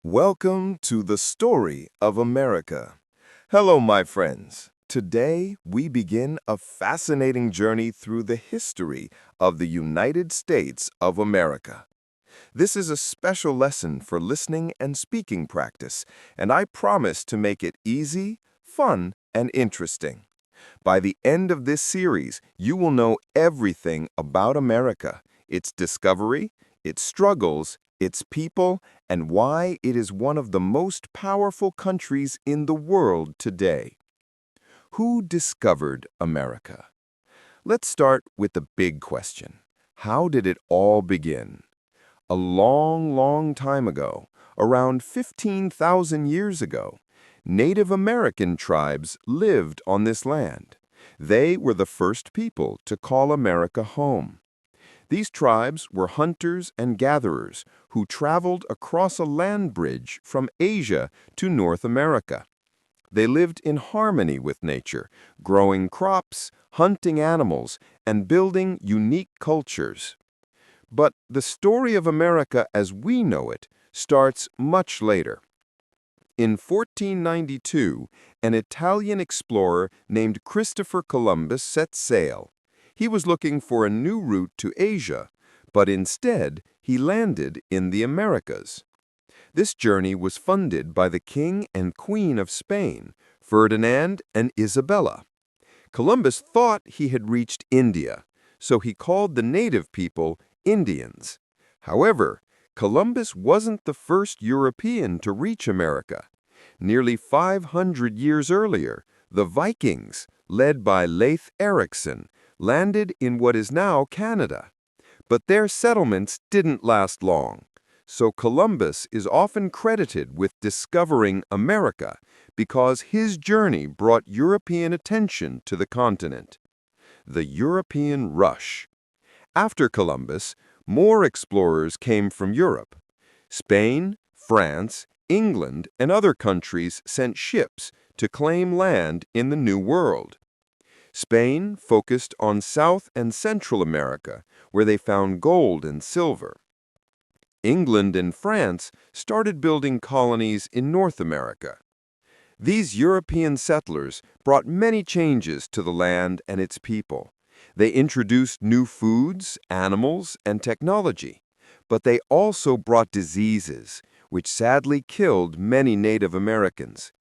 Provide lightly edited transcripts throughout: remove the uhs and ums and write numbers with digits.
Welcome to the story of America. Hello, my friends. Today, we begin a fascinating journey through the history of the United States of America. This is a special lesson for listening and speaking practice, and I promise to make it easy, fun, and interesting. By the end of this series, you will know everything about America, its discovery, its struggles, its people, and why it is one of the most powerful countries in the world today. Who discovered America? Let's start with the big question. How did it all begin? A long, long time ago, around 15,000 years ago, Native American tribes lived on this land. They were the first people to call America home. These tribes were hunters and gatherers who traveled across a land bridge from Asia to North America. They lived in harmony with nature, growing crops, hunting animals, and building unique cultures. But the story of America as we know it starts much later. In 1492, an Italian explorer named Christopher Columbus set sail. He was looking for a new route to Asia, but instead he landed in the Americas. This journey was funded by the King and Queen of Spain, Ferdinand and Isabella. Columbus thought he had reached India, so he called the native people Indians. However, Columbus wasn't the first European to reach America. Nearly 500 years earlier, the Vikings, led by Leif Erikson, landed in what is now Canada. But their settlements didn't last long, so Columbus is often credited with discovering America because his journey brought European attention to the continent. The European Rush. After Columbus, more explorers came from Europe. Spain, France, England, and other countries sent ships to claim land in the New World. Spain focused on South and Central America, where they found gold and silver. England and France started building colonies in North America. These European settlers brought many changes to the land and its people. They introduced new foods, animals, and technology, but they also brought diseases, which sadly killed many Native Americans.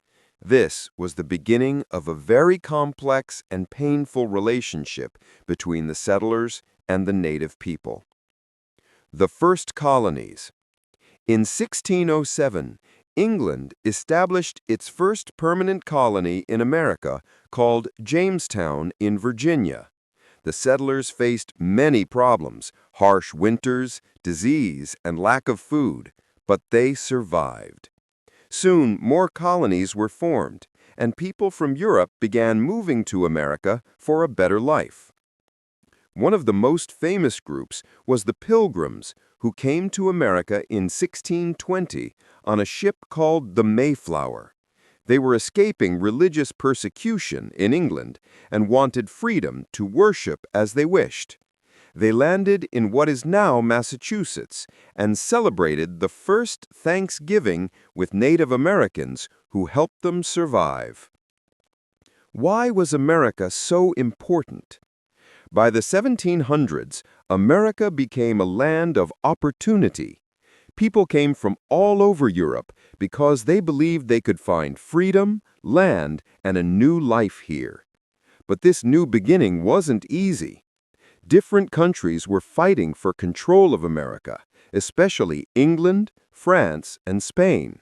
This was the beginning of a very complex and painful relationship between the settlers and the native people. The first colonies. In 1607, England established its first permanent colony in America called Jamestown in Virginia. The settlers faced many problems, harsh winters, disease, and lack of food, but they survived. Soon, more colonies were formed, and people from Europe began moving to America for a better life. One of the most famous groups was the Pilgrims, who came to America in 1620 on a ship called the Mayflower. They were escaping religious persecution in England and wanted freedom to worship as they wished. They landed in what is now Massachusetts and celebrated the first Thanksgiving with Native Americans who helped them survive. Why was America so important? By the 1700s, America became a land of opportunity. People came from all over Europe because they believed they could find freedom, land, and a new life here. But this new beginning wasn't easy. Different countries were fighting for control of America, especially England, France, and Spain.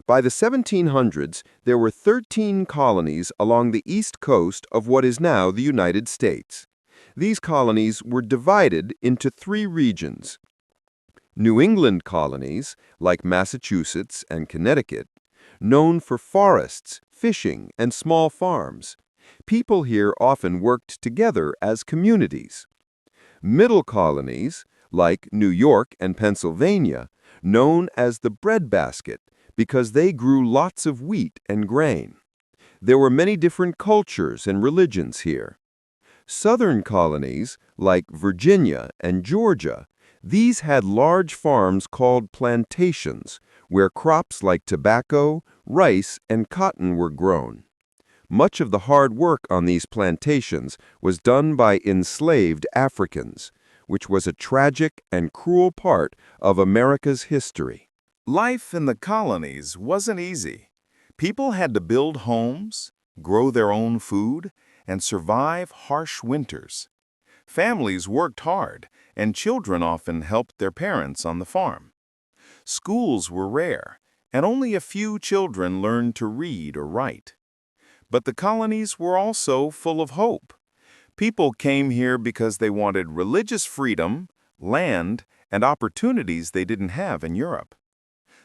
By the 1700s, there were 13 colonies along the east coast of what is now the United States. These colonies were divided into 3 regions. New England colonies, like Massachusetts and Connecticut, known for forests, fishing, and small farms. People here often worked together as communities. Middle colonies, like New York and Pennsylvania, known as the breadbasket because they grew lots of wheat and grain. There were many different cultures and religions here. Southern colonies, like Virginia and Georgia, these had large farms called plantations, where crops like tobacco, rice, and cotton were grown. Much of the hard work on these plantations was done by enslaved Africans, which was a tragic and cruel part of America's history. Life in the colonies wasn't easy. People had to build homes, grow their own food, and survive harsh winters. Families worked hard, and children often helped their parents on the farm. Schools were rare, and only a few children learned to read or write. But the colonies were also full of hope. People came here because they wanted religious freedom, land, and opportunities they didn't have in Europe.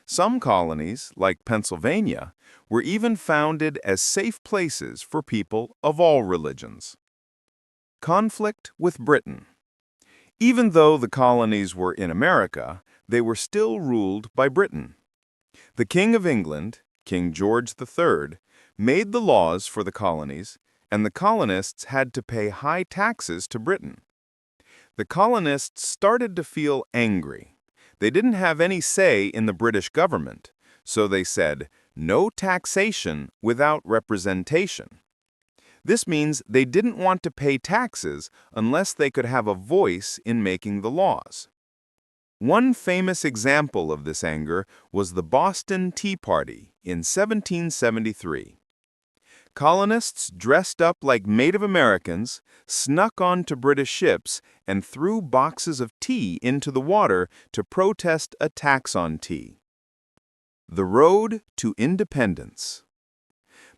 Some colonies, like Pennsylvania, were even founded as safe places for people of all religions. Conflict with Britain. Even though the colonies were in America, they were still ruled by Britain. The King of England, King George III, made the laws for the colonies, and the colonists had to pay high taxes to Britain. The colonists started to feel angry. They didn't have any say in the British government, so they said, "No taxation without representation." This means they didn't want to pay taxes unless they could have a voice in making the laws. One famous example of this anger was the Boston Tea Party in 1773. Colonists dressed up like Native Americans, snuck onto British ships, and threw boxes of tea into the water to protest a tax on tea. The road to independence.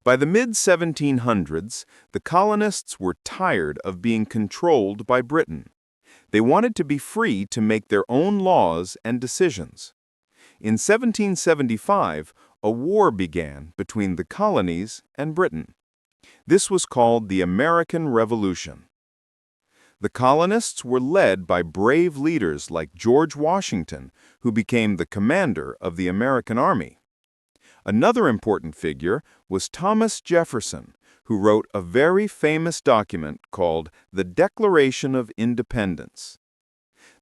By the mid-1700s, the colonists were tired of being controlled by Britain. They wanted to be free to make their own laws and decisions. In 1775, a war began between the colonies and Britain. This was called the American Revolution. The colonists were led by brave leaders like George Washington, who became the commander of the American Army. Another important figure was Thomas Jefferson, who wrote a very famous document called the Declaration of Independence.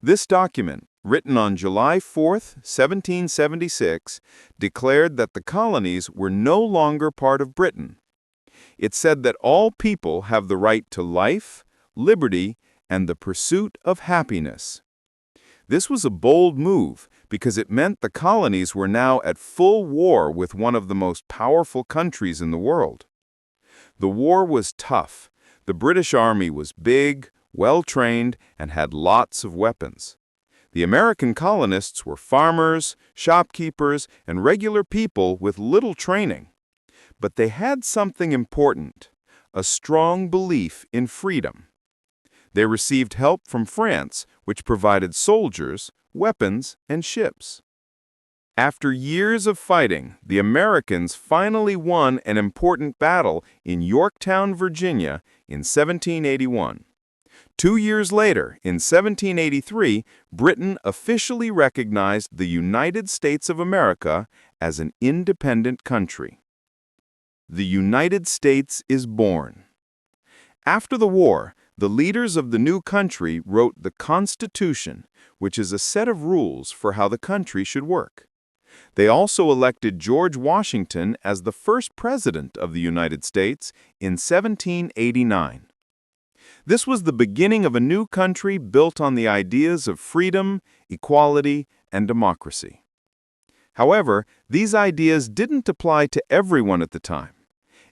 This document, written on July 4, 1776, declared that the colonies were no longer part of Britain. It said that all people have the right to life, liberty, and the pursuit of happiness. This was a bold move because it meant the colonies were now at full war with one of the most powerful countries in the world. The war was tough. The British Army was big, well-trained, and had lots of weapons. The American colonists were farmers, shopkeepers, and regular people with little training. But they had something important, a strong belief in freedom. They received help from France, which provided soldiers, weapons, and ships. After years of fighting, the Americans finally won an important battle in Yorktown, Virginia in 1781. 2 years later, in 1783, Britain officially recognized the United States of America as an independent country. The United States is born. After the war, the leaders of the new country wrote the Constitution, which is a set of rules for how the country should work. They also elected George Washington as the first president of the United States in 1789. This was the beginning of a new country built on the ideas of freedom, equality, and democracy. However, these ideas didn't apply to everyone at the time.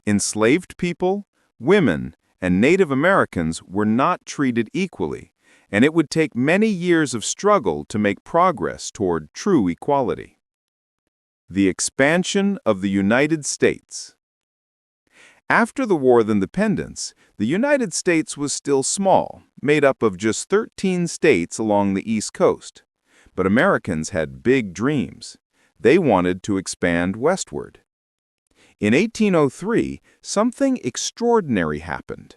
Enslaved people, women, and Native Americans were not treated equally, and it would take many years of struggle to make progress toward true equality. The expansion of the United States. After the War of Independence, the United States was still small, made up of just 13 states along the East Coast. But Americans had big dreams. They wanted to expand westward. In 1803, something extraordinary happened.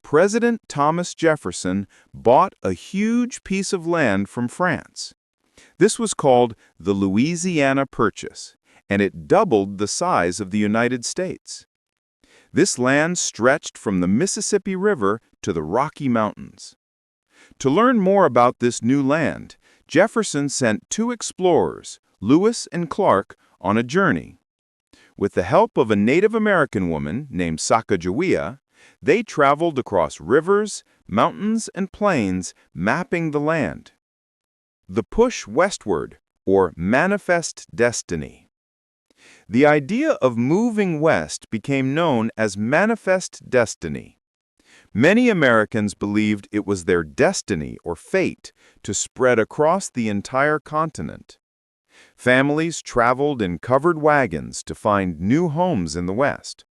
President Thomas Jefferson bought a huge piece of land from France. This was called the Louisiana Purchase, and it doubled the size of the United States. This land stretched from the Mississippi River to the Rocky Mountains. To learn more about this new land, Jefferson sent 2 explorers, Lewis and Clark on a journey. With the help of a Native American woman named Sacagawea, they traveled across rivers, mountains, and plains, mapping the land. The push westward, or manifest destiny. The idea of moving west became known as manifest destiny. Many Americans believed it was their destiny or fate to spread across the entire continent. Families traveled in covered wagons to find new homes in the West.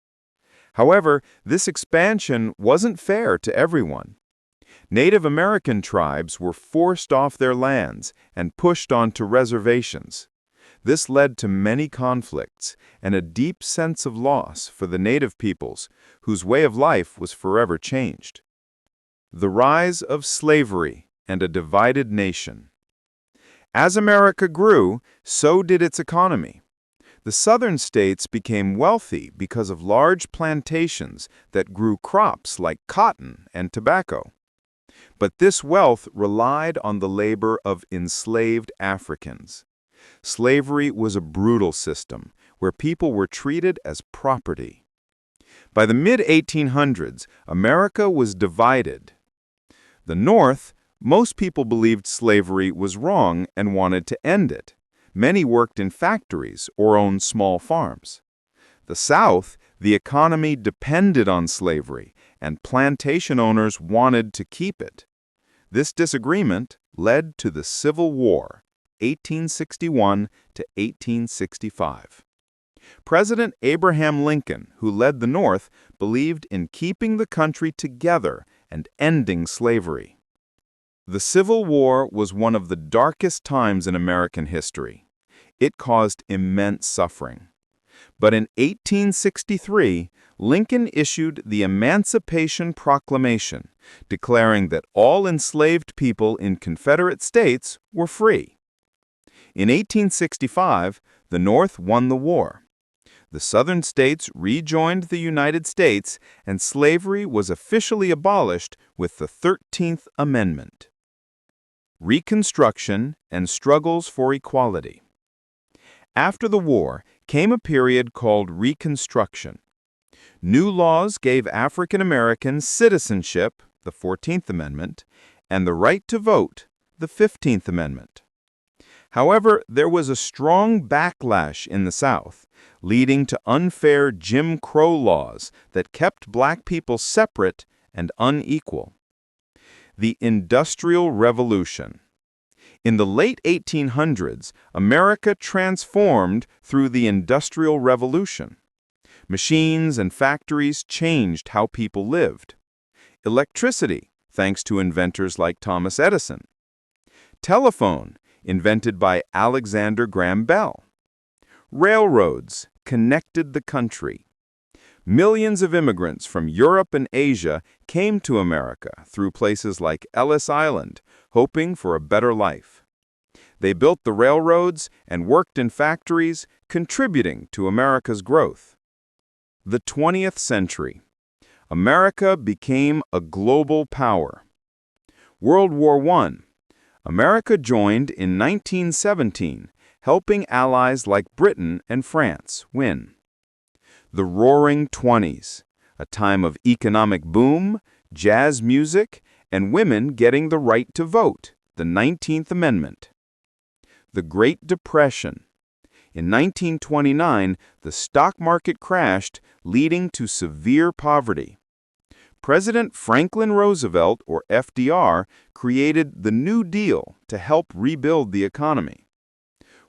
However, this expansion wasn't fair to everyone. Native American tribes were forced off their lands and pushed onto reservations. This led to many conflicts and a deep sense of loss for the native peoples, whose way of life was forever changed. The rise of slavery and a divided nation. As America grew, so did its economy. The southern states became wealthy because of large plantations that grew crops like cotton and tobacco. But this wealth relied on the labor of enslaved Africans. Slavery was a brutal system where people were treated as property. By the mid-1800s, America was divided. The North, most people believed slavery was wrong and wanted to end it. Many worked in factories or owned small farms. The South, the economy depended on slavery, and plantation owners wanted to keep it. This disagreement led to the Civil War, 1861 to 1865. President Abraham Lincoln, who led the North, believed in keeping the country together and ending slavery. The Civil War was one of the darkest times in American history. It caused immense suffering. But in 1863, Lincoln issued the Emancipation Proclamation, declaring that all enslaved people in Confederate states were free. In 1865, the North won the war. The Southern states rejoined the United States, and slavery was officially abolished with the 13th Amendment. Reconstruction and struggles for equality. After the war came a period called Reconstruction. New laws gave African Americans citizenship, the 14th Amendment, and the right to vote, the 15th Amendment. However, there was a strong backlash in the South, leading to unfair Jim Crow laws that kept black people separate and unequal. The Industrial Revolution. In the late 1800s, America transformed through the Industrial Revolution. Machines and factories changed how people lived. Electricity, thanks to inventors like Thomas Edison. Telephone, invented by Alexander Graham Bell. Railroads connected the country. Millions of immigrants from Europe and Asia came to America through places like Ellis Island, hoping for a better life. They built the railroads and worked in factories, contributing to America's growth. The 20th century. America became a global power. World War I. America joined in 1917, helping allies like Britain and France win. The Roaring Twenties, a time of economic boom, jazz music, and women getting the right to vote, the 19th Amendment. The Great Depression. In 1929, the stock market crashed, leading to severe poverty. President Franklin Roosevelt, or FDR, created the New Deal to help rebuild the economy.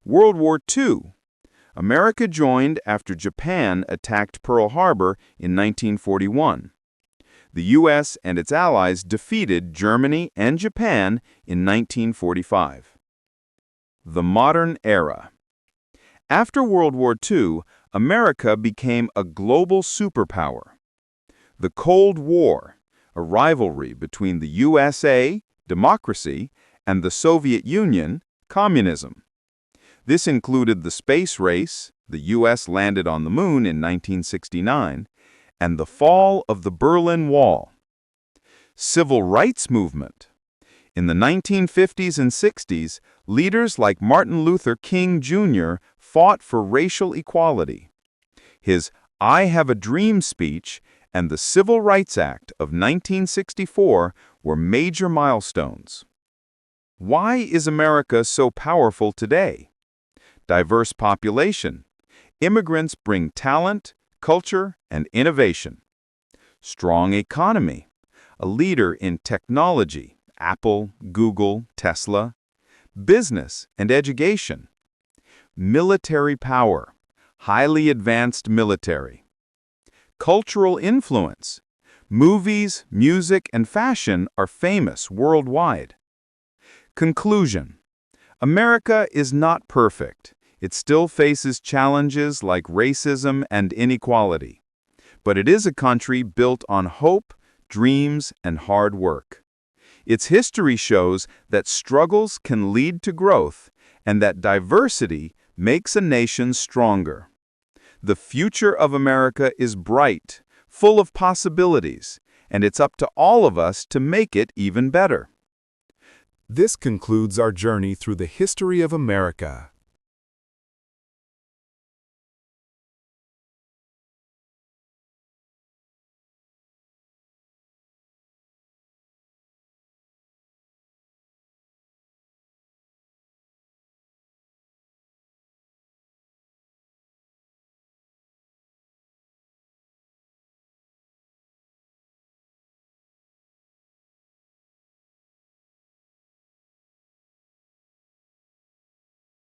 World War II. America joined after Japan attacked Pearl Harbor in 1941. The U.S. and its allies defeated Germany and Japan in 1945. The Modern Era. After World War II, America became a global superpower. The Cold War, a rivalry between the USA, democracy, and the Soviet Union, communism. This included the space race, the U.S. landed on the moon in 1969, and the fall of the Berlin Wall. Civil rights movement. In the 1950s and 60s, leaders like Martin Luther King Jr. fought for racial equality. His "I Have a Dream" speech and the Civil Rights Act of 1964 were major milestones. Why is America so powerful today? Diverse population. Immigrants bring talent, culture, and innovation. Strong economy. A leader in technology, Apple, Google, Tesla. Business and education. Military power. Highly advanced military. Cultural influence. Movies, music, and fashion are famous worldwide. Conclusion. America is not perfect. It still faces challenges like racism and inequality. But it is a country built on hope, dreams, and hard work. Its history shows that struggles can lead to growth and that diversity makes a nation stronger. The future of America is bright, full of possibilities, and it's up to all of us to make it even better. This concludes our journey through the history of America.